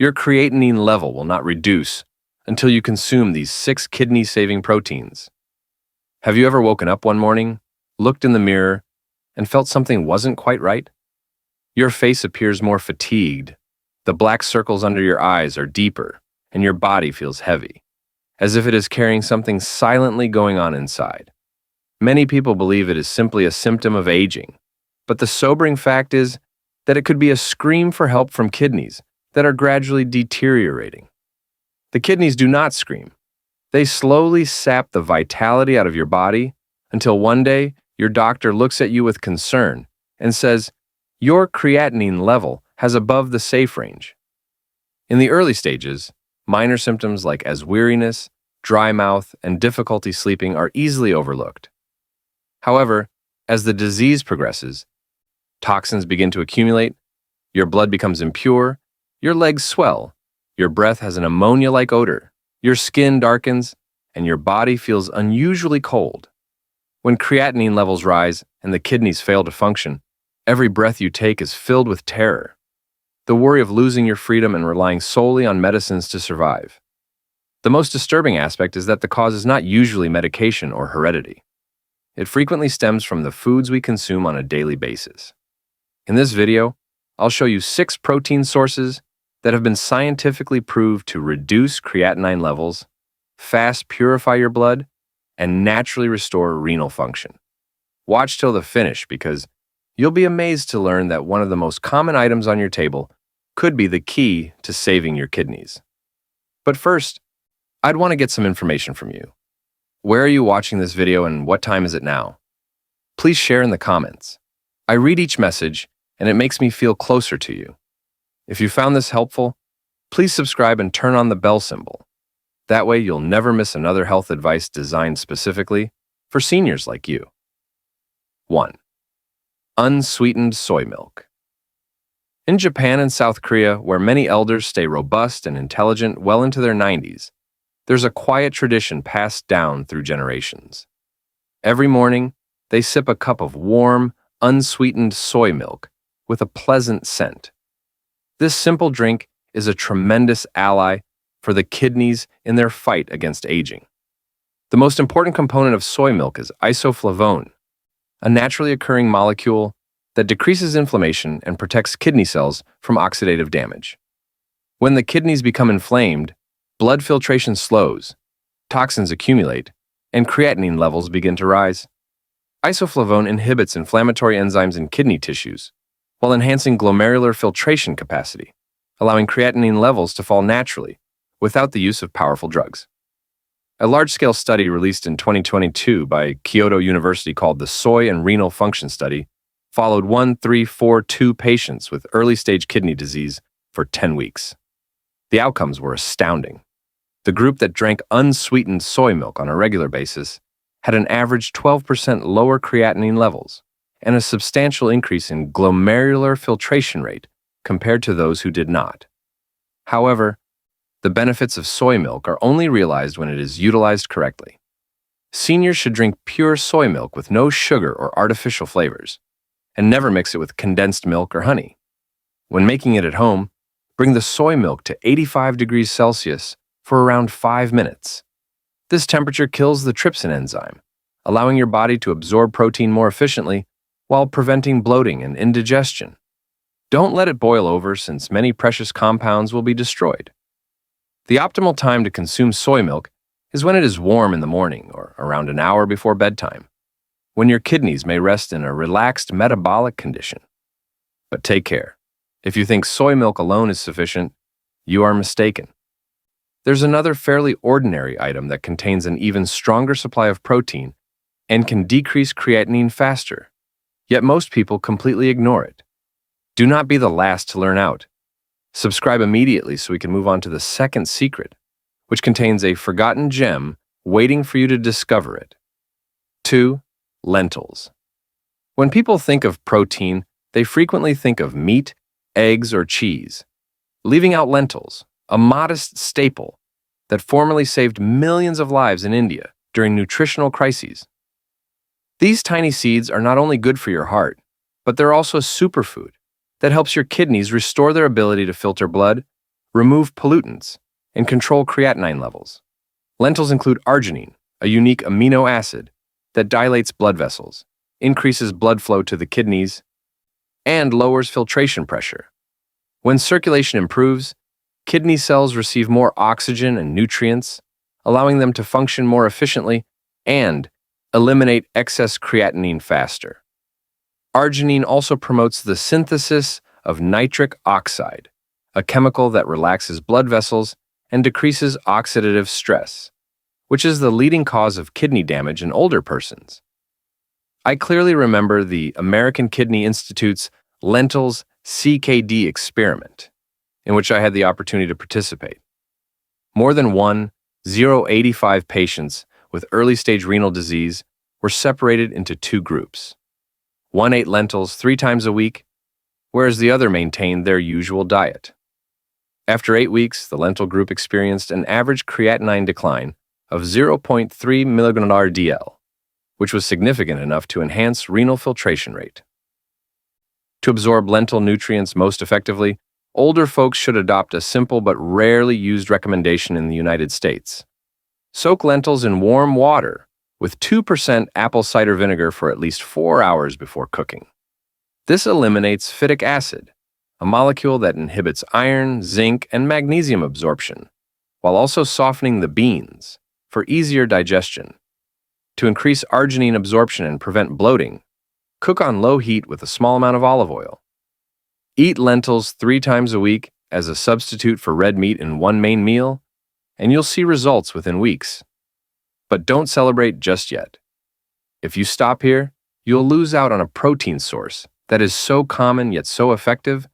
Your creatinine level will not reduce until you consume these 6 kidney-saving proteins. Have you ever woken up one morning, looked in the mirror, and felt something wasn't quite right? Your face appears more fatigued, the black circles under your eyes are deeper, and your body feels heavy, as if it is carrying something silently going on inside. Many people believe it is simply a symptom of aging, but the sobering fact is that it could be a scream for help from kidneys that are gradually deteriorating. The kidneys do not scream. They slowly sap the vitality out of your body until one day your doctor looks at you with concern and says, "Your creatinine level has above the safe range." In the early stages, minor symptoms like weariness, dry mouth, and difficulty sleeping are easily overlooked. However, as the disease progresses, toxins begin to accumulate, your blood becomes impure, your legs swell, your breath has an ammonia-like odor, your skin darkens, and your body feels unusually cold. When creatinine levels rise and the kidneys fail to function, every breath you take is filled with terror, the worry of losing your freedom and relying solely on medicines to survive. The most disturbing aspect is that the cause is not usually medication or heredity. It frequently stems from the foods we consume on a daily basis. In this video, I'll show you 6 protein sources that have been scientifically proved to reduce creatinine levels, fast purify your blood, and naturally restore renal function. Watch till the finish because you'll be amazed to learn that one of the most common items on your table could be the key to saving your kidneys. But first, I'd want to get some information from you. Where are you watching this video and what time is it now? Please share in the comments. I read each message and it makes me feel closer to you. If you found this helpful, please subscribe and turn on the bell symbol. That way you'll never miss another health advice designed specifically for seniors like you. 1. Unsweetened soy milk. In Japan and South Korea, where many elders stay robust and intelligent well into their 90s, there's a quiet tradition passed down through generations. Every morning, they sip a cup of warm, unsweetened soy milk with a pleasant scent. This simple drink is a tremendous ally for the kidneys in their fight against aging. The most important component of soy milk is isoflavone, a naturally occurring molecule that decreases inflammation and protects kidney cells from oxidative damage. When the kidneys become inflamed, blood filtration slows, toxins accumulate, and creatinine levels begin to rise. Isoflavone inhibits inflammatory enzymes in kidney tissues, while enhancing glomerular filtration capacity, allowing creatinine levels to fall naturally without the use of powerful drugs. A large-scale study released in 2022 by Kyoto University called the Soy and Renal Function Study followed 1,3,4,2 patients with early-stage kidney disease for 10 weeks. The outcomes were astounding. The group that drank unsweetened soy milk on a regular basis had an average 12% lower creatinine levels and a substantial increase in glomerular filtration rate compared to those who did not. However, the benefits of soy milk are only realized when it is utilized correctly. Seniors should drink pure soy milk with no sugar or artificial flavors, and never mix it with condensed milk or honey. When making it at home, bring the soy milk to 85 degrees Celsius for around 5 minutes. This temperature kills the trypsin enzyme, allowing your body to absorb protein more efficiently while preventing bloating and indigestion. Don't let it boil over since many precious compounds will be destroyed. The optimal time to consume soy milk is when it is warm in the morning or around an hour before bedtime, when your kidneys may rest in a relaxed metabolic condition. But take care. If you think soy milk alone is sufficient, you are mistaken. There's another fairly ordinary item that contains an even stronger supply of protein and can decrease creatinine faster, yet most people completely ignore it. Do not be the last to learn out. Subscribe immediately so we can move on to the second secret, which contains a forgotten gem waiting for you to discover it. 2. Lentils. When people think of protein, they frequently think of meat, eggs, or cheese, leaving out lentils, a modest staple that formerly saved millions of lives in India during nutritional crises. These tiny seeds are not only good for your heart, but they're also a superfood that helps your kidneys restore their ability to filter blood, remove pollutants, and control creatinine levels. Lentils include arginine, a unique amino acid that dilates blood vessels, increases blood flow to the kidneys, and lowers filtration pressure. When circulation improves, kidney cells receive more oxygen and nutrients, allowing them to function more efficiently and eliminate excess creatinine faster. Arginine also promotes the synthesis of nitric oxide, a chemical that relaxes blood vessels and decreases oxidative stress, which is the leading cause of kidney damage in older persons. I clearly remember the American Kidney Institute's Lentils CKD experiment, in which I had the opportunity to participate. More than 1,085 patients with early-stage renal disease were separated into two groups. One ate lentils 3 times a week, whereas the other maintained their usual diet. After 8 weeks, the lentil group experienced an average creatinine decline of 0.3 mg/dl, which was significant enough to enhance renal filtration rate. To absorb lentil nutrients most effectively, older folks should adopt a simple but rarely used recommendation in the United States. Soak lentils in warm water with 2% apple cider vinegar for at least 4 hours before cooking. This eliminates phytic acid, a molecule that inhibits iron, zinc, and magnesium absorption, while also softening the beans for easier digestion. To increase arginine absorption and prevent bloating, cook on low heat with a small amount of olive oil. Eat lentils 3 times a week as a substitute for red meat in one main meal, and you'll see results within weeks. But don't celebrate just yet. If you stop here, you'll lose out on a protein source that is so common yet so effective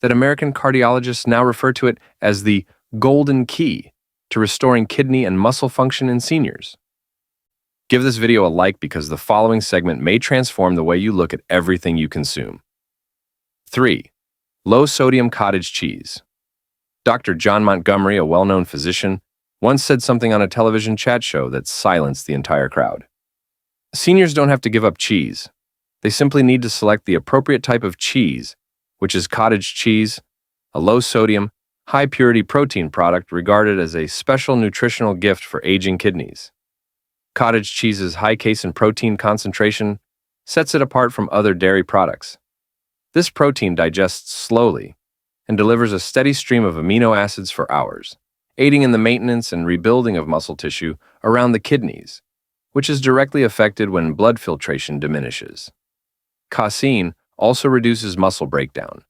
that American cardiologists now refer to it as the golden key to restoring kidney and muscle function in seniors. Give this video a like because the following segment may transform the way you look at everything you consume. 3. Low-sodium cottage cheese. Dr. John Montgomery, a well-known physician, once said something on a television chat show that silenced the entire crowd. Seniors don't have to give up cheese. They simply need to select the appropriate type of cheese, which is cottage cheese, a low-sodium, high-purity protein product regarded as a special nutritional gift for aging kidneys. Cottage cheese's high casein protein concentration sets it apart from other dairy products. This protein digests slowly and delivers a steady stream of amino acids for hours, aiding in the maintenance and rebuilding of muscle tissue around the kidneys, which is directly affected when blood filtration diminishes. Casein also reduces muscle breakdown,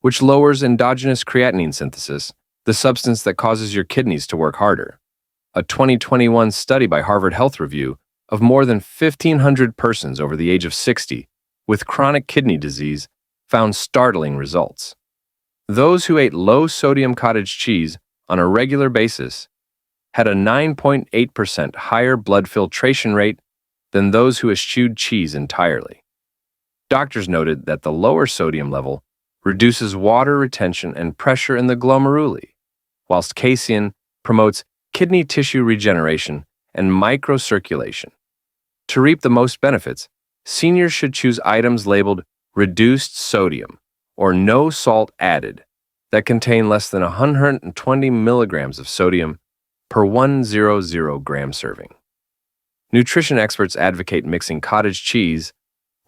which lowers endogenous creatinine synthesis, the substance that causes your kidneys to work harder. A 2021 study by Harvard Health Review of more than 1,500 persons over the age of 60 with chronic kidney disease found startling results. Those who ate low-sodium cottage cheese on a regular basis had a 9.8% higher blood filtration rate than those who eschewed cheese entirely. Doctors noted that the lower sodium level reduces water retention and pressure in the glomeruli, whilst casein promotes kidney tissue regeneration and microcirculation. To reap the most benefits, seniors should choose items labeled reduced sodium or no salt added that contain less than 120 milligrams of sodium per 100 gram serving. Nutrition experts advocate mixing cottage cheese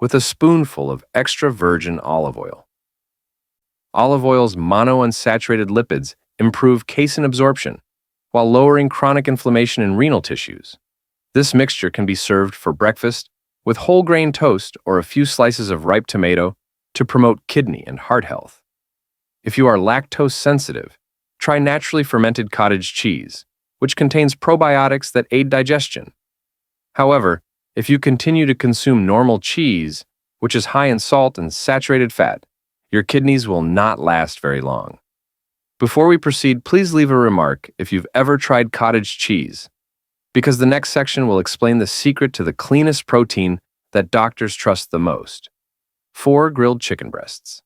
with a spoonful of extra virgin olive oil. Olive oil's monounsaturated lipids improve casein absorption while lowering chronic inflammation in renal tissues. This mixture can be served for breakfast with whole grain toast or a few slices of ripe tomato to promote kidney and heart health. If you are lactose sensitive, try naturally fermented cottage cheese, which contains probiotics that aid digestion. However, if you continue to consume normal cheese, which is high in salt and saturated fat, your kidneys will not last very long. Before we proceed, please leave a remark if you've ever tried cottage cheese, because the next section will explain the secret to the cleanest protein that doctors trust the most. 4 grilled chicken breasts.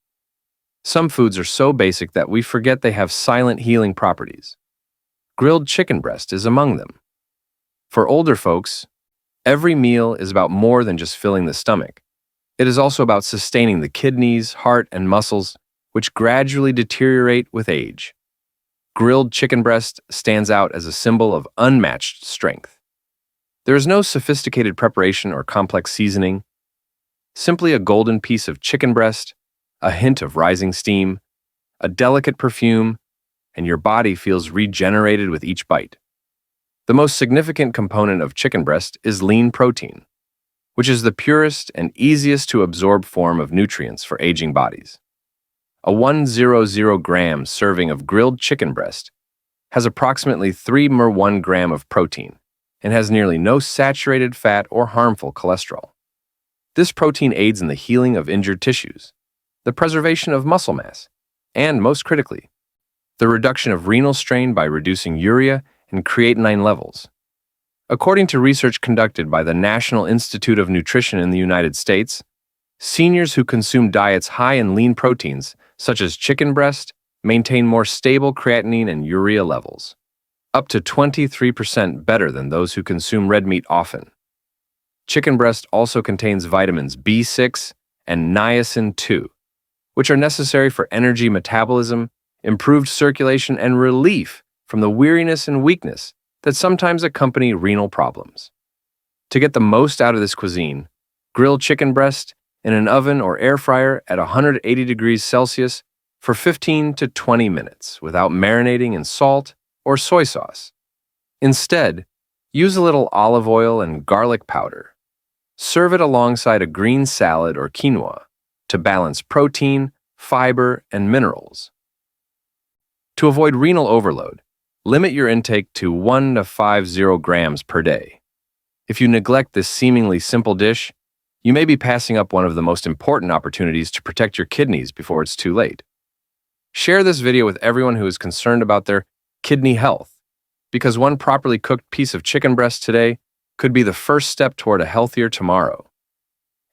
Some foods are so basic that we forget they have silent healing properties. Grilled chicken breast is among them. For older folks, every meal is about more than just filling the stomach. It is also about sustaining the kidneys, heart, and muscles, which gradually deteriorate with age. grilled chicken breast stands out as a symbol of unmatched strength. There is no sophisticated preparation or complex seasoning, simply a golden piece of chicken breast, a hint of rising steam, a delicate perfume, and your body feels regenerated with each bite. The most significant component of chicken breast is lean protein, which is the purest and easiest to absorb form of nutrients for aging bodies. A 100-gram serving of grilled chicken breast has approximately 3 gram of protein and has nearly no saturated fat or harmful cholesterol. This protein aids in the healing of injured tissues, the preservation of muscle mass, and, most critically, the reduction of renal strain by reducing urea and creatinine levels. According to research conducted by the National Institute of Nutrition in the United States, seniors who consume diets high in lean proteins, such as chicken breast, maintain more stable creatinine and urea levels, up to 23% better than those who consume red meat often. Chicken breast also contains vitamins B6 and niacin 2, which are necessary for energy metabolism, improved circulation, and relief from the weariness and weakness that sometimes accompany renal problems. To get the most out of this cuisine, grill chicken breast in an oven or air fryer at 180 degrees Celsius for 15 to 20 minutes without marinating in salt or soy sauce. Instead, use a little olive oil and garlic powder. Serve it alongside a green salad or quinoa to balance protein, fiber, and minerals. To avoid renal overload, limit your intake to 1 to 50 grams per day. If you neglect this seemingly simple dish, you may be passing up one of the most important opportunities to protect your kidneys before it's too late. Share this video with everyone who is concerned about their kidney health, because one properly cooked piece of chicken breast today could be the first step toward a healthier tomorrow.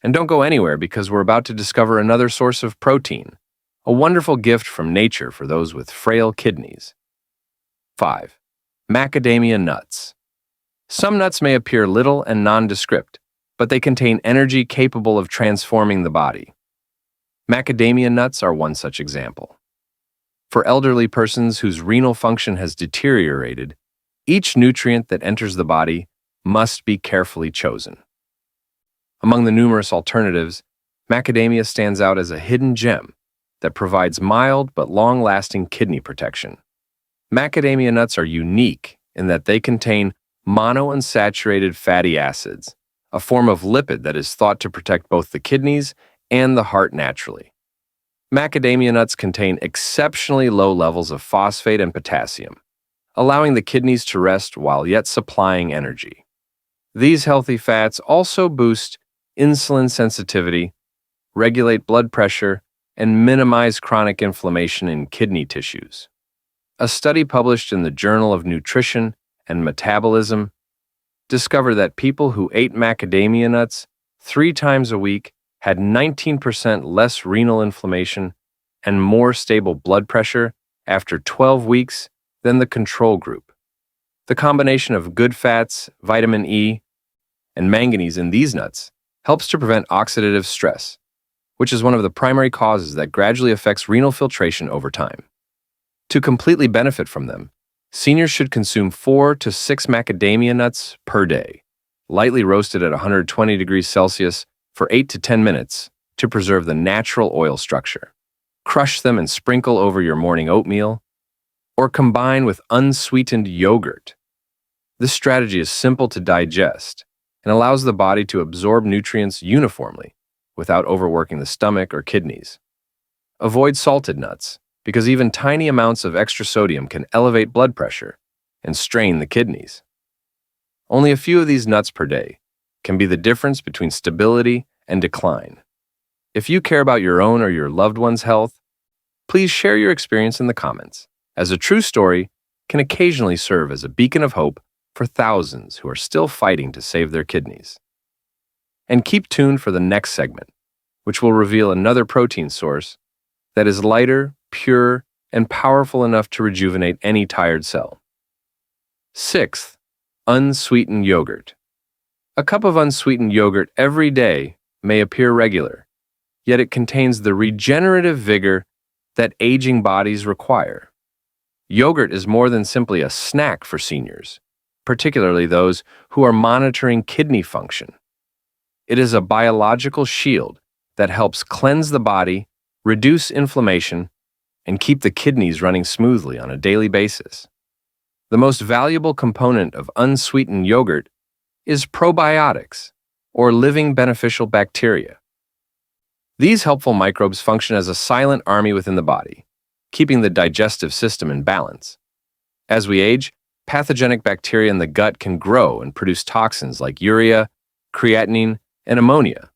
And don't go anywhere, because we're about to discover another source of protein, a wonderful gift from nature for those with frail kidneys. 5. Macadamia nuts. Some nuts may appear little and nondescript, but they contain energy capable of transforming the body. Macadamia nuts are one such example. For elderly persons whose renal function has deteriorated, each nutrient that enters the body must be carefully chosen. Among the numerous alternatives, macadamia stands out as a hidden gem that provides mild but long-lasting kidney protection. Macadamia nuts are unique in that they contain monounsaturated fatty acids, a form of lipid that is thought to protect both the kidneys and the heart naturally. Macadamia nuts contain exceptionally low levels of phosphate and potassium, allowing the kidneys to rest while yet supplying energy. These healthy fats also boost insulin sensitivity, regulate blood pressure, and minimize chronic inflammation in kidney tissues. A study published in the Journal of Nutrition and Metabolism discovered that people who ate macadamia nuts 3 times a week had 19% less renal inflammation and more stable blood pressure after 12 weeks than the control group. The combination of good fats, vitamin E, and manganese in these nuts helps to prevent oxidative stress, which is one of the primary causes that gradually affects renal filtration over time. To completely benefit from them, seniors should consume 4 to 6 macadamia nuts per day, lightly roasted at 120 degrees Celsius for 8 to 10 minutes to preserve the natural oil structure. Crush them and sprinkle over your morning oatmeal, or combine with unsweetened yogurt. This strategy is simple to digest and allows the body to absorb nutrients uniformly without overworking the stomach or kidneys. Avoid salted nuts, because even tiny amounts of extra sodium can elevate blood pressure and strain the kidneys. Only a few of these nuts per day can be the difference between stability and decline. If you care about your own or your loved one's health, please share your experience in the comments, as a true story can occasionally serve as a beacon of hope for thousands who are still fighting to save their kidneys. And keep tuned for the next segment, which will reveal another protein source that is lighter, pure, and powerful enough to rejuvenate any tired cell. 6th, unsweetened yogurt. A cup of unsweetened yogurt every day may appear regular, yet it contains the regenerative vigor that aging bodies require. Yogurt is more than simply a snack for seniors, particularly those who are monitoring kidney function. It is a biological shield that helps cleanse the body, reduce inflammation, and keep the kidneys running smoothly on a daily basis. The most valuable component of unsweetened yogurt is probiotics, or living beneficial bacteria. These helpful microbes function as a silent army within the body, keeping the digestive system in balance. As we age, pathogenic bacteria in the gut can grow and produce toxins like urea, creatinine, and ammonia.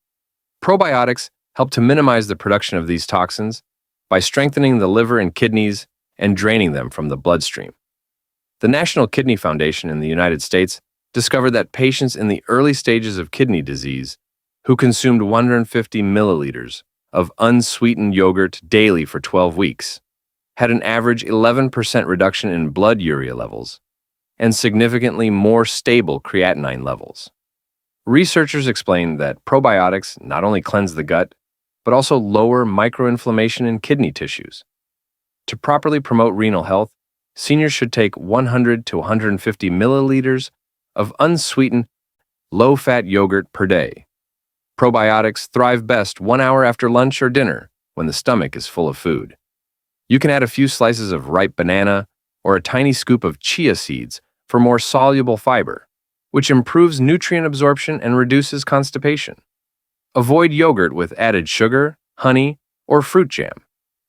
Probiotics help to minimize the production of these toxins by strengthening the liver and kidneys and draining them from the bloodstream. The National Kidney Foundation in the United States discovered that patients in the early stages of kidney disease who consumed 150 milliliters of unsweetened yogurt daily for 12 weeks had an average 11% reduction in blood urea levels and significantly more stable creatinine levels. Researchers explained that probiotics not only cleanse the gut, but also lower microinflammation in kidney tissues. To properly promote renal health, seniors should take 100 to 150 milliliters of unsweetened, low-fat yogurt per day. Probiotics thrive best 1 hour after lunch or dinner when the stomach is full of food. You can add a few slices of ripe banana or a tiny scoop of chia seeds for more soluble fiber, which improves nutrient absorption and reduces constipation. Avoid yogurt with added sugar, honey, or fruit jam,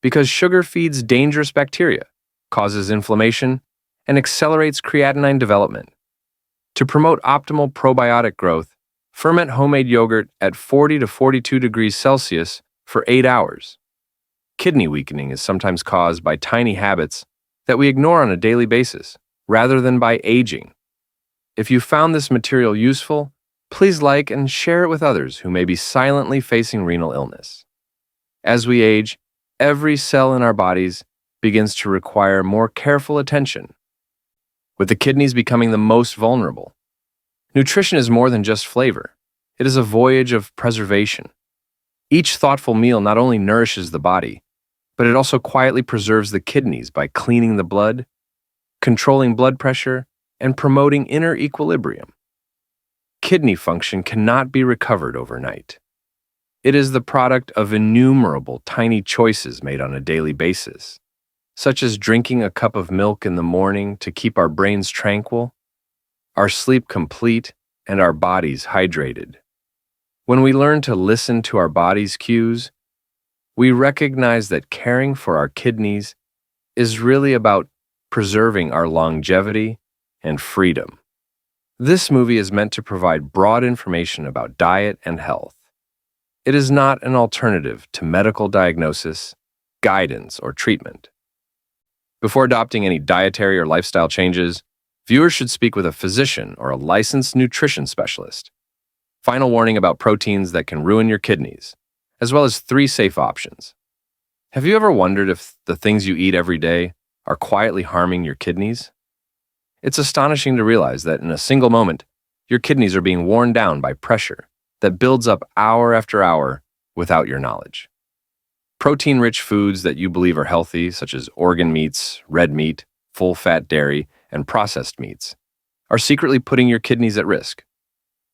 because sugar feeds dangerous bacteria, causes inflammation, and accelerates creatinine development. To promote optimal probiotic growth, ferment homemade yogurt at 40 to 42 degrees Celsius for 8 hours. Kidney weakening is sometimes caused by tiny habits that we ignore on a daily basis, rather than by aging. If you found this material useful, please like and share it with others who may be silently facing renal illness. As we age, every cell in our bodies begins to require more careful attention, with the kidneys becoming the most vulnerable. Nutrition is more than just flavor. It is a voyage of preservation. Each thoughtful meal not only nourishes the body, but it also quietly preserves the kidneys by cleaning the blood, controlling blood pressure, and promoting inner equilibrium. Kidney function cannot be recovered overnight. It is the product of innumerable tiny choices made on a daily basis, such as drinking a cup of milk in the morning to keep our brains tranquil, our sleep complete, and our bodies hydrated. When we learn to listen to our body's cues, we recognize that caring for our kidneys is really about preserving our longevity and freedom. This movie is meant to provide broad information about diet and health. It is not an alternative to medical diagnosis, guidance, or treatment. Before adopting any dietary or lifestyle changes, viewers should speak with a physician or a licensed nutrition specialist. Final warning about proteins that can ruin your kidneys, as well as 3 safe options. Have you ever wondered if the things you eat every day are quietly harming your kidneys? It's astonishing to realize that in a single moment, your kidneys are being worn down by pressure that builds up hour after hour without your knowledge. Protein-rich foods that you believe are healthy, such as organ meats, red meat, full-fat dairy, and processed meats, are secretly putting your kidneys at risk,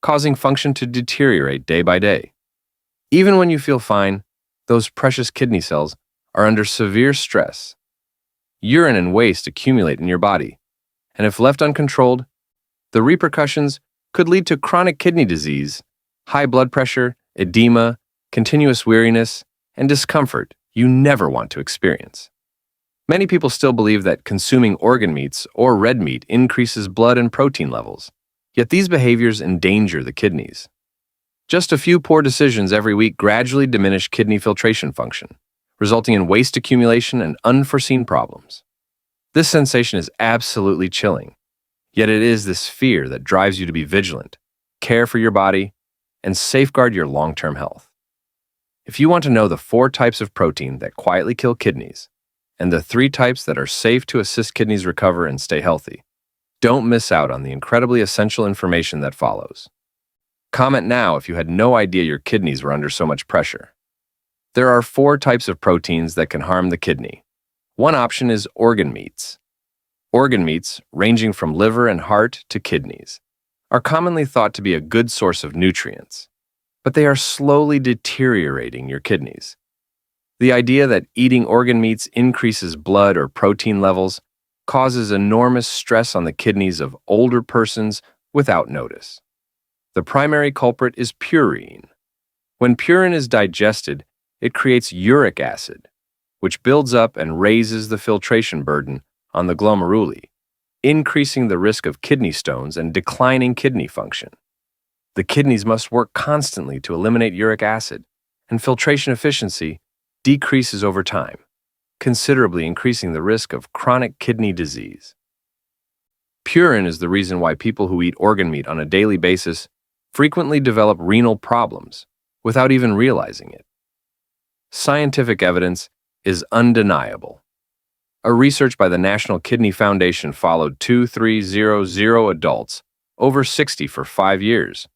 causing function to deteriorate day by day. Even when you feel fine, those precious kidney cells are under severe stress. Urine and waste accumulate in your body, and if left uncontrolled, the repercussions could lead to chronic kidney disease, high blood pressure, edema, continuous weariness, and discomfort you never want to experience. Many people still believe that consuming organ meats or red meat increases blood and protein levels, yet these behaviors endanger the kidneys. Just a few poor decisions every week gradually diminish kidney filtration function, resulting in waste accumulation and unforeseen problems. This sensation is absolutely chilling, yet it is this fear that drives you to be vigilant, care for your body, and safeguard your long-term health. If you want to know the 4 types of protein that quietly kill kidneys, and the 3 types that are safe to assist kidneys recover and stay healthy, don't miss out on the incredibly essential information that follows. Comment now if you had no idea your kidneys were under so much pressure. There are 4 types of proteins that can harm the kidney. One option is organ meats. Organ meats, ranging from liver and heart to kidneys, are commonly thought to be a good source of nutrients, but they are slowly deteriorating your kidneys. The idea that eating organ meats increases blood or protein levels causes enormous stress on the kidneys of older persons without notice. The primary culprit is purine. When purine is digested, it creates uric acid, which builds up and raises the filtration burden on the glomeruli, increasing the risk of kidney stones and declining kidney function. The kidneys must work constantly to eliminate uric acid, and filtration efficiency decreases over time, considerably increasing the risk of chronic kidney disease. Purine is the reason why people who eat organ meat on a daily basis frequently develop renal problems without even realizing it. Scientific evidence is undeniable. A research by the National Kidney Foundation followed 2,300 adults over 60 for 5 years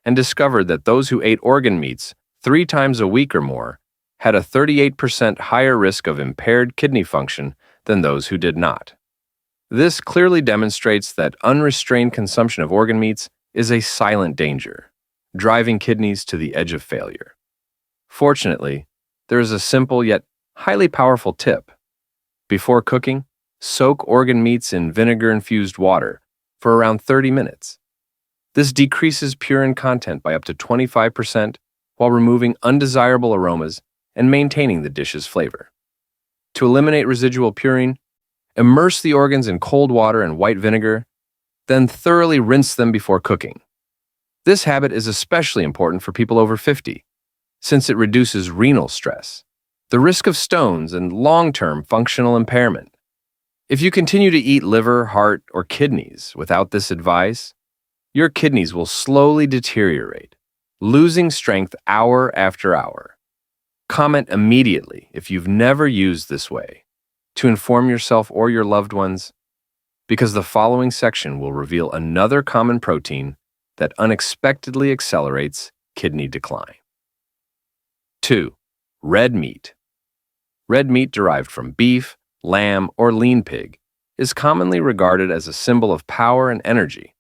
and discovered that those who ate organ meats 3 times a week or more had a 38% higher risk of impaired kidney function than those who did not. This clearly demonstrates that unrestrained consumption of organ meats is a silent danger, driving kidneys to the edge of failure. Fortunately, there is a simple yet highly powerful tip. Before cooking, soak organ meats in vinegar-infused water for around 30 minutes. This decreases purine content by up to 25% while removing undesirable aromas and maintaining the dish's flavor. To eliminate residual purine, immerse the organs in cold water and white vinegar, then thoroughly rinse them before cooking. This habit is especially important for people over 50, since it reduces renal stress, the risk of stones, and long-term functional impairment. If you continue to eat liver, heart, or kidneys without this advice, your kidneys will slowly deteriorate, losing strength hour after hour. Comment immediately if you've never used this way to inform yourself or your loved ones, because the following section will reveal another common protein that unexpectedly accelerates kidney decline. 2. Red meat. Red meat derived from beef, lamb, or lean pig is commonly regarded as a symbol of power and energy.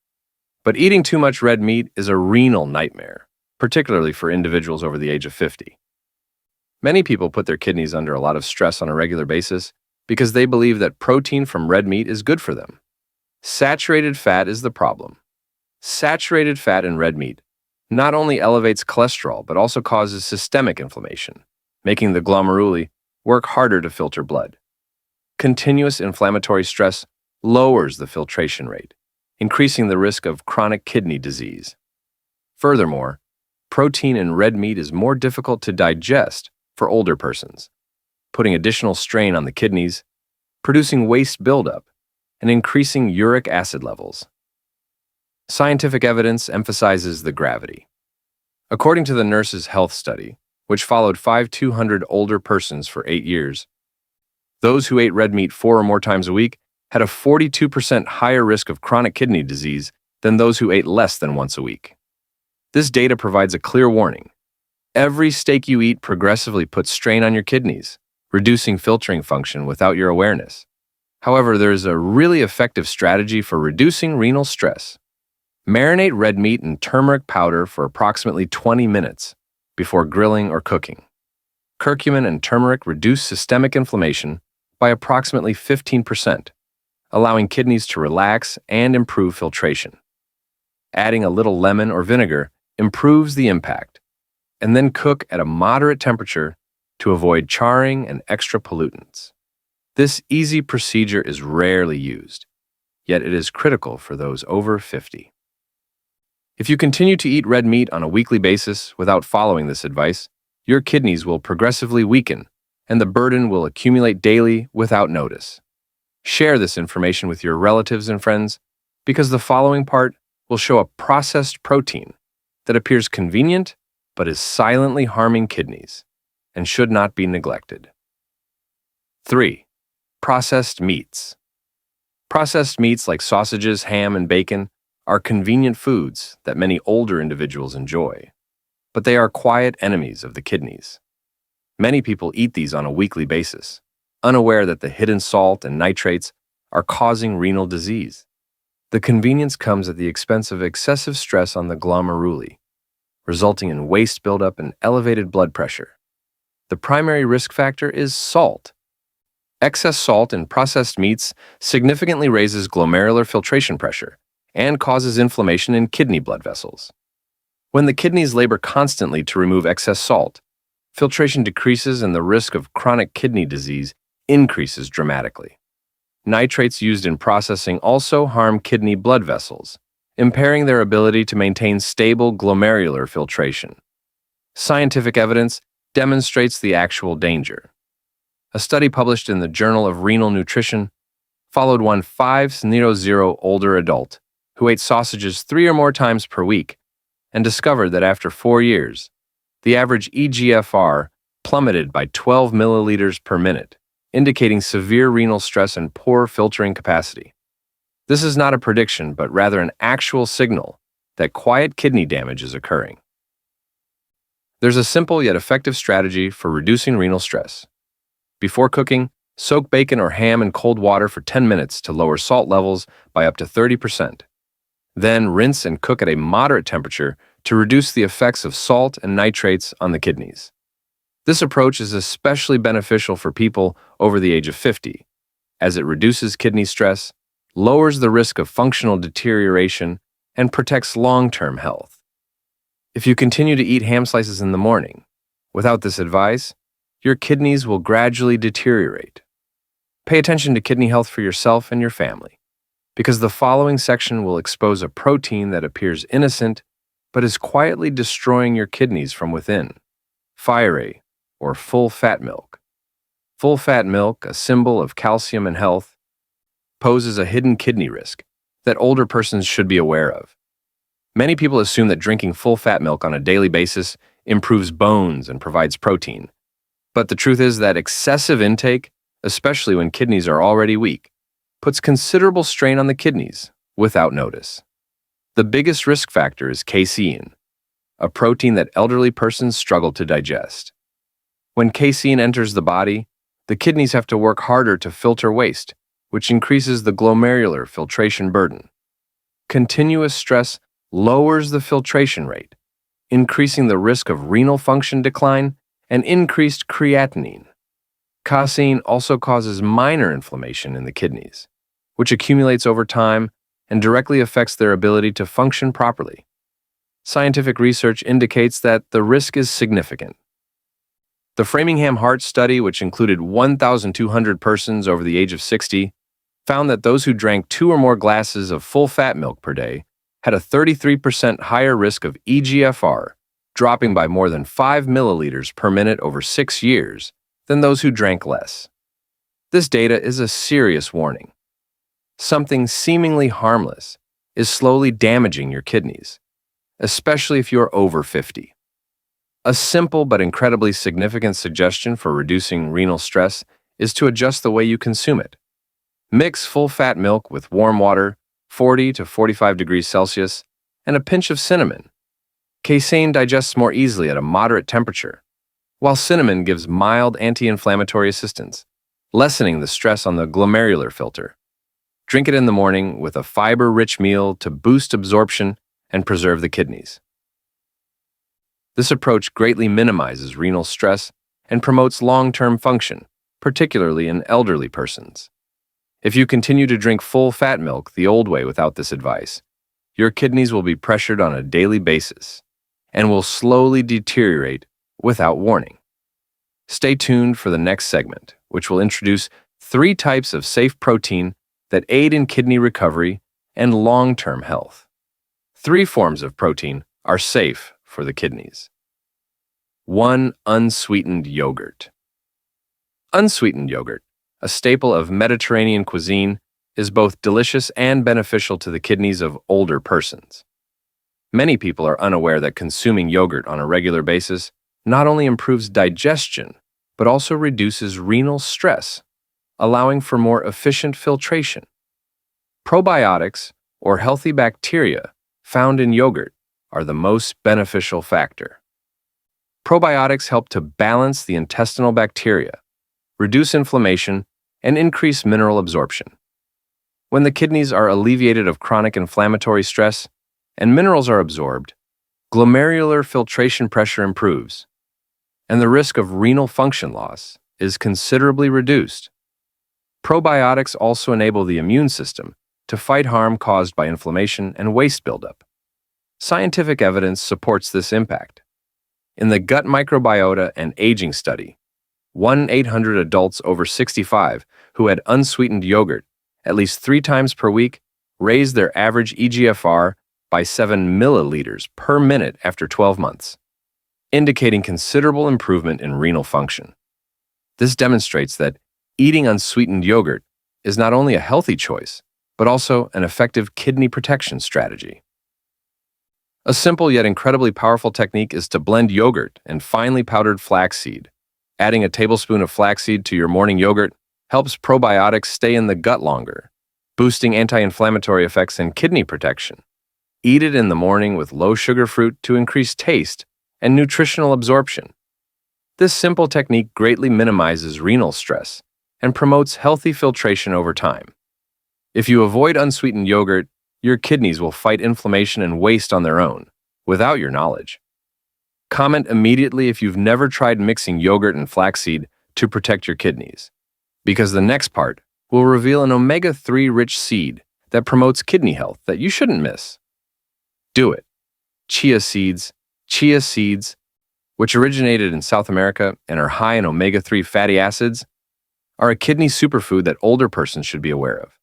But eating too much red meat is a renal nightmare, particularly for individuals over the age of 50. Many people put their kidneys under a lot of stress on a regular basis because they believe that protein from red meat is good for them. Saturated fat is the problem. Saturated fat in red meat not only elevates cholesterol but also causes systemic inflammation, making the glomeruli work harder to filter blood. Continuous inflammatory stress lowers the filtration rate, increasing the risk of chronic kidney disease. Furthermore, protein in red meat is more difficult to digest for older persons, putting additional strain on the kidneys, producing waste buildup, and increasing uric acid levels. Scientific evidence emphasizes the gravity. According to the Nurses' Health Study, which followed 5,200 older persons for 8 years, those who ate red meat 4 or more times a week had a 42% higher risk of chronic kidney disease than those who ate less than once a week. This data provides a clear warning. Every steak you eat progressively puts strain on your kidneys, reducing filtering function without your awareness. However, there is a really effective strategy for reducing renal stress. Marinate red meat in turmeric powder for approximately 20 minutes before grilling or cooking. Curcumin and turmeric reduce systemic inflammation by approximately 15%, allowing kidneys to relax and improve filtration. Adding a little lemon or vinegar improves the impact, and then cook at a moderate temperature to avoid charring and extra pollutants. This easy procedure is rarely used, yet it is critical for those over 50. If you continue to eat red meat on a weekly basis without following this advice, your kidneys will progressively weaken, and the burden will accumulate daily without notice. Share this information with your relatives and friends, because the following part will show a processed protein that appears convenient but is silently harming kidneys and should not be neglected. 3. Processed meats. Processed meats like sausages, ham, and bacon are convenient foods that many older individuals enjoy, but they are quiet enemies of the kidneys. Many people eat these on a weekly basis, unaware that the hidden salt and nitrates are causing renal disease. The convenience comes at the expense of excessive stress on the glomeruli, resulting in waste buildup and elevated blood pressure. The primary risk factor is salt. Excess salt in processed meats significantly raises glomerular filtration pressure and causes inflammation in kidney blood vessels. When the kidneys labor constantly to remove excess salt, filtration decreases and the risk of chronic kidney disease increases dramatically. Nitrates used in processing also harm kidney blood vessels, impairing their ability to maintain stable glomerular filtration. Scientific evidence demonstrates the actual danger. A study published in the Journal of Renal Nutrition followed one 500 older adult who ate sausages 3 or more times per week and discovered that after 4 years, the average eGFR plummeted by 12 milliliters per minute, indicating severe renal stress and poor filtering capacity. This is not a prediction, but rather an actual signal that quiet kidney damage is occurring. There's a simple yet effective strategy for reducing renal stress. Before cooking, soak bacon or ham in cold water for 10 minutes to lower salt levels by up to 30%. Then rinse and cook at a moderate temperature to reduce the effects of salt and nitrates on the kidneys. This approach is especially beneficial for people over the age of 50, as it reduces kidney stress, lowers the risk of functional deterioration, and protects long-term health. If you continue to eat ham slices in the morning, without this advice, your kidneys will gradually deteriorate. Pay attention to kidney health for yourself and your family, because the following section will expose a protein that appears innocent but is quietly destroying your kidneys from within. Fire, or full-fat milk. Full-fat milk, a symbol of calcium and health, poses a hidden kidney risk that older persons should be aware of. Many people assume that drinking full-fat milk on a daily basis improves bones and provides protein. But the truth is that excessive intake, especially when kidneys are already weak, puts considerable strain on the kidneys without notice. The biggest risk factor is casein, a protein that elderly persons struggle to digest. When casein enters the body, the kidneys have to work harder to filter waste, which increases the glomerular filtration burden. Continuous stress lowers the filtration rate, increasing the risk of renal function decline and increased creatinine. Casein also causes minor inflammation in the kidneys, which accumulates over time and directly affects their ability to function properly. Scientific research indicates that the risk is significant. The Framingham Heart Study, which included 1,200 persons over the age of 60, found that those who drank 2 or more glasses of full-fat milk per day had a 33% higher risk of eGFR, dropping by more than 5 milliliters per minute over 6 years than those who drank less. This data is a serious warning. Something seemingly harmless is slowly damaging your kidneys, especially if you're over 50. A simple but incredibly significant suggestion for reducing renal stress is to adjust the way you consume it. Mix full-fat milk with warm water, 40 to 45 degrees Celsius, and a pinch of cinnamon. Casein digests more easily at a moderate temperature, while cinnamon gives mild anti-inflammatory assistance, lessening the stress on the glomerular filter. Drink it in the morning with a fiber-rich meal to boost absorption and preserve the kidneys. This approach greatly minimizes renal stress and promotes long-term function, particularly in elderly persons. If you continue to drink full-fat milk the old way without this advice, your kidneys will be pressured on a daily basis and will slowly deteriorate without warning. Stay tuned for the next segment, which will introduce 3 types of safe protein that aid in kidney recovery and long-term health. 3 forms of protein are safe for the kidneys. 1. Unsweetened yogurt. Unsweetened yogurt, a staple of Mediterranean cuisine, is both delicious and beneficial to the kidneys of older persons. Many people are unaware that consuming yogurt on a regular basis not only improves digestion, but also reduces renal stress, allowing for more efficient filtration. Probiotics, or healthy bacteria, found in yogurt are the most beneficial factor. Probiotics help to balance the intestinal bacteria, reduce inflammation, and increase mineral absorption. When the kidneys are alleviated of chronic inflammatory stress and minerals are absorbed, glomerular filtration pressure improves, and the risk of renal function loss is considerably reduced. Probiotics also enable the immune system to fight harm caused by inflammation and waste buildup. Scientific evidence supports this impact. In the Gut Microbiota and Aging study, 1,800 adults over 65 who had unsweetened yogurt at least 3 times per week raised their average eGFR by 7 milliliters per minute after 12 months, indicating considerable improvement in renal function. This demonstrates that eating unsweetened yogurt is not only a healthy choice, but also an effective kidney protection strategy. A simple yet incredibly powerful technique is to blend yogurt and finely powdered flaxseed. Adding a tablespoon of flaxseed to your morning yogurt helps probiotics stay in the gut longer, boosting anti-inflammatory effects and kidney protection. Eat it in the morning with low-sugar fruit to increase taste and nutritional absorption. This simple technique greatly minimizes renal stress and promotes healthy filtration over time. If you avoid unsweetened yogurt, your kidneys will fight inflammation and waste on their own, without your knowledge. Comment immediately if you've never tried mixing yogurt and flaxseed to protect your kidneys, because the next part will reveal an omega-3 rich seed that promotes kidney health that you shouldn't miss. Do it. Chia seeds, which originated in South America and are high in omega-3 fatty acids, are a kidney superfood that older persons should be aware of.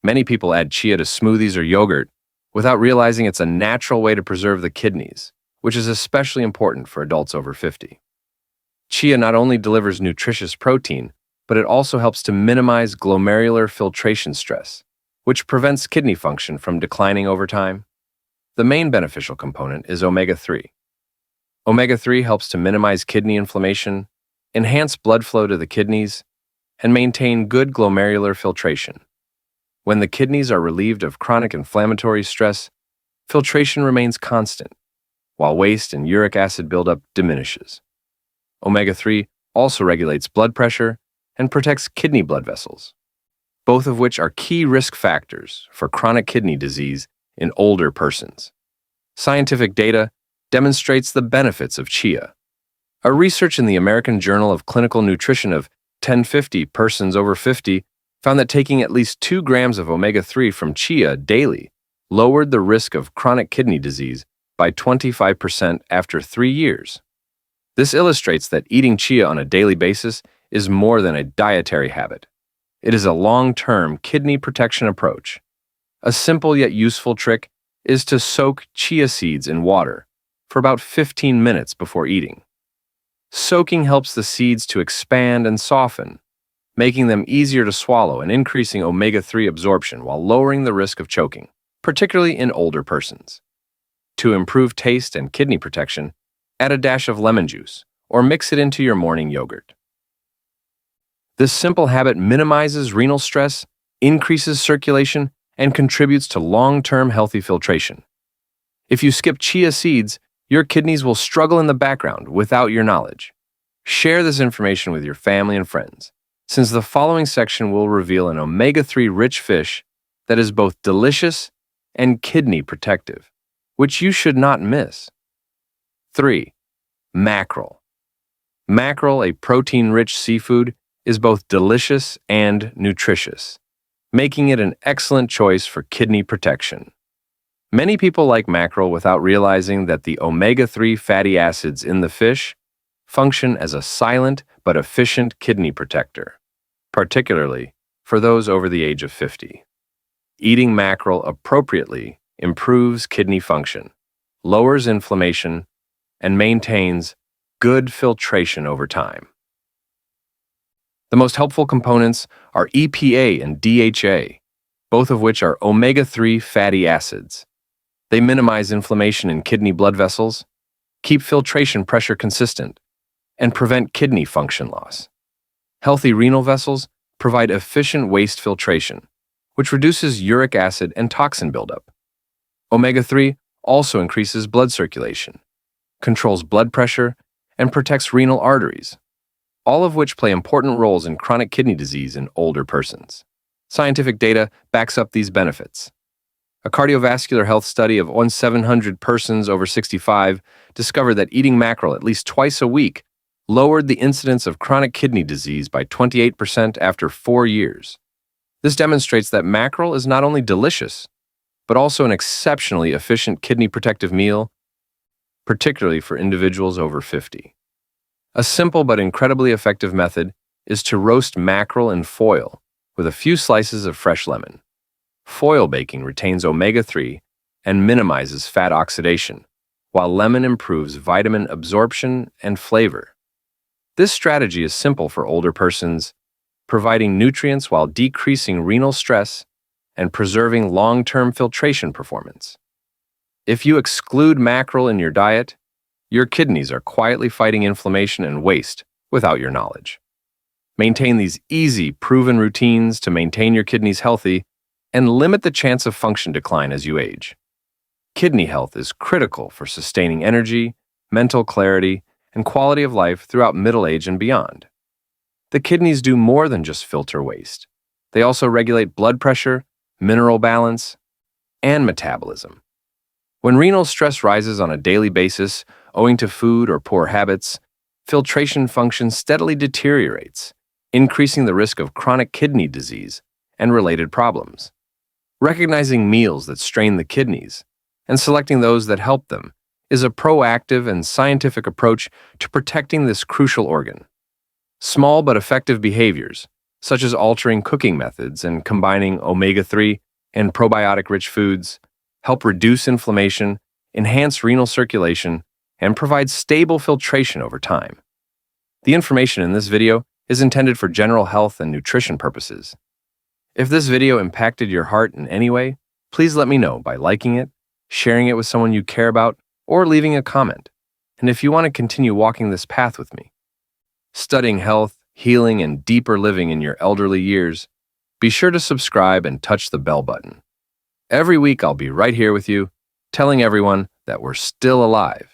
Many people add chia to smoothies or yogurt without realizing it's a natural way to preserve the kidneys, which is especially important for adults over 50. Chia not only delivers nutritious protein, but it also helps to minimize glomerular filtration stress, which prevents kidney function from declining over time. The main beneficial component is omega-3. Omega-3 helps to minimize kidney inflammation, enhance blood flow to the kidneys, and maintain good glomerular filtration. When the kidneys are relieved of chronic inflammatory stress, filtration remains constant, while waste and uric acid buildup diminishes. Omega-3 also regulates blood pressure and protects kidney blood vessels, both of which are key risk factors for chronic kidney disease in older persons. Scientific data demonstrates the benefits of chia. A research in the American Journal of Clinical Nutrition of 1050 persons over 50 found that taking at least 2 grams of omega-3 from chia daily lowered the risk of chronic kidney disease by 25% after 3 years. This illustrates that eating chia on a daily basis is more than a dietary habit. It is a long-term kidney protection approach. A simple yet useful trick is to soak chia seeds in water for about 15 minutes before eating. Soaking helps the seeds to expand and soften, making them easier to swallow and increasing omega-3 absorption while lowering the risk of choking, particularly in older persons. To improve taste and kidney protection, add a dash of lemon juice or mix it into your morning yogurt. This simple habit minimizes renal stress, increases circulation, and contributes to long-term healthy filtration. If you skip chia seeds, your kidneys will struggle in the background without your knowledge. Share this information with your family and friends, since the following section will reveal an omega-3 rich fish that is both delicious and kidney protective, which you should not miss. 3. Mackerel. Mackerel, a protein-rich seafood, is both delicious and nutritious, making it an excellent choice for kidney protection. Many people like mackerel without realizing that the omega-3 fatty acids in the fish function as a silent but efficient kidney protector, particularly for those over the age of 50. Eating mackerel appropriately improves kidney function, lowers inflammation, and maintains good filtration over time. The most helpful components are EPA and DHA, both of which are omega-3 fatty acids. They minimize inflammation in kidney blood vessels, keep filtration pressure consistent, and prevent kidney function loss. Healthy renal vessels provide efficient waste filtration, which reduces uric acid and toxin buildup. Omega-3 also increases blood circulation, controls blood pressure, and protects renal arteries, all of which play important roles in chronic kidney disease in older persons. Scientific data backs up these benefits. A cardiovascular health study of 700 persons over 65 discovered that eating mackerel at least twice a week lowered the incidence of chronic kidney disease by 28% after 4 years. This demonstrates that mackerel is not only delicious, but also an exceptionally efficient kidney protective meal, particularly for individuals over 50. A simple but incredibly effective method is to roast mackerel in foil with a few slices of fresh lemon. Foil baking retains omega-3 and minimizes fat oxidation, while lemon improves vitamin absorption and flavor. This strategy is simple for older persons, providing nutrients while decreasing renal stress and preserving long-term filtration performance. If you exclude mackerel in your diet, your kidneys are quietly fighting inflammation and waste without your knowledge. Maintain these easy, proven routines to maintain your kidneys healthy and limit the chance of function decline as you age. Kidney health is critical for sustaining energy, mental clarity, and quality of life throughout middle age and beyond. The kidneys do more than just filter waste. They also regulate blood pressure, mineral balance, and metabolism. When renal stress rises on a daily basis owing to food or poor habits, filtration function steadily deteriorates, increasing the risk of chronic kidney disease and related problems. Recognizing meals that strain the kidneys and selecting those that help them is a proactive and scientific approach to protecting this crucial organ. Small but effective behaviors, such as altering cooking methods and combining omega-3 and probiotic-rich foods, help reduce inflammation, enhance renal circulation, and provide stable filtration over time. The information in this video is intended for general health and nutrition purposes. If this video impacted your heart in any way, please let me know by liking it, sharing it with someone you care about, or leaving a comment. And if you want to continue walking this path with me, studying health, healing, and deeper living in your elderly years, be sure to subscribe and touch the bell button. Every week I'll be right here with you, telling everyone that we're still alive.